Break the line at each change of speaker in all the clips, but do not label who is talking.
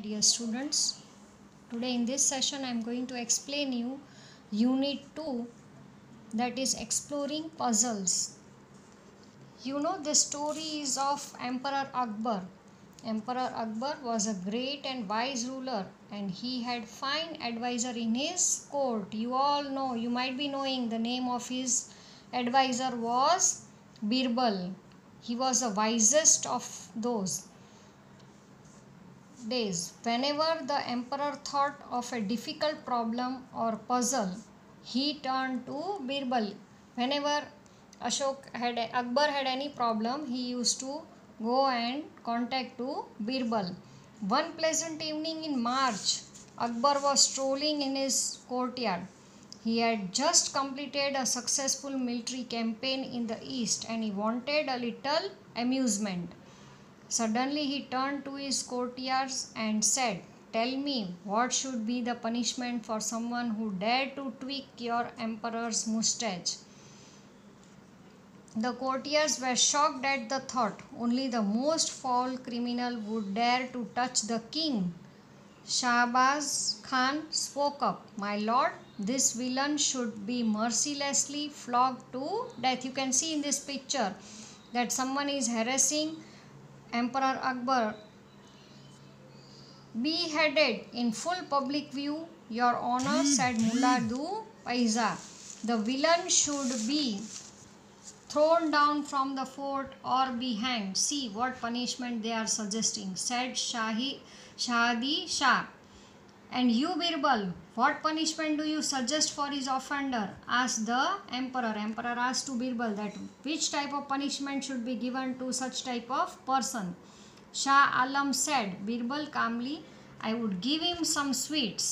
Dear students, today in this session I am going to explain you Unit 2, that is exploring puzzles. You know the story is of Emperor Akbar. Emperor Akbar was a great and wise ruler and he had fine advisor in his court. You all know, you might be knowing the name of his advisor was Birbal. He was the wisest of those days. Whenever the emperor thought of a difficult problem or puzzle, he turned to Birbal. Whenever Akbar had any problem, he used to go and contact to Birbal. One pleasant evening in March, Akbar was strolling in his courtyard. He had just completed a successful military campaign in the east and he wanted a little amusement. Suddenly he turned to his courtiers and said, "Tell me, what should be the punishment for someone who dared to tweak your emperor's moustache?" The courtiers were shocked at the thought. Only the most foul criminal would dare to touch the king. Shahbaz Khan spoke up, "My lord, this villain should be mercilessly flogged to death." You can see in this picture that someone is harassing Emperor Akbar. "Beheaded in full public view, your honor," said Mullah Du Paisa. "The villain should be thrown down from the fort or be hanged." "See what punishment they are suggesting," said Shahadi Shah. "And you, Birbal, what punishment do you suggest for his offender?" asked the emperor. Emperor asked to Birbal that which type of punishment should be given to such type of person. Shah Alam said, Birbal calmly, "I would give him some sweets."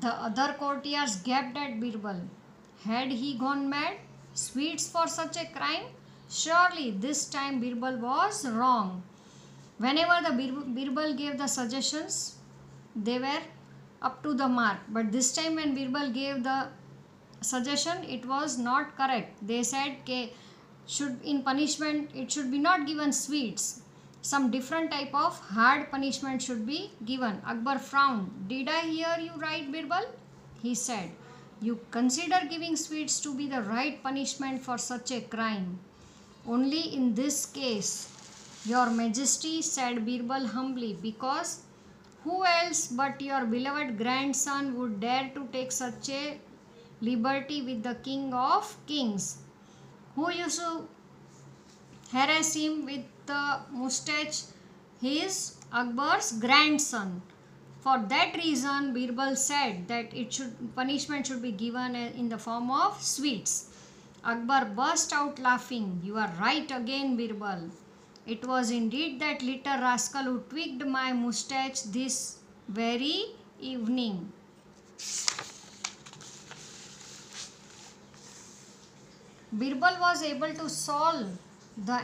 The other courtiers gaped at Birbal. Had he gone mad? Sweets for such a crime? Surely this time Birbal was wrong. Whenever the Birbal gave the suggestions, they were up to the mark. But this time when Birbal gave the suggestion, it was not correct. They said in punishment it should be not given sweets. Some different type of hard punishment should be given. Akbar frowned. "Did I hear you right, Birbal?" he said. "You consider giving sweets to be the right punishment for such a crime." "Only in this case, your majesty," said Birbal humbly, "because who else but your beloved grandson would dare to take such a liberty with the king of kings, who used to harass him with the moustache? His Akbar's grandson." For that reason, Birbal said that punishment should be given in the form of sweets. Akbar burst out laughing. "You are right again, Birbal. It was indeed that little rascal who tweaked my moustache this very evening." Birbal was able to solve the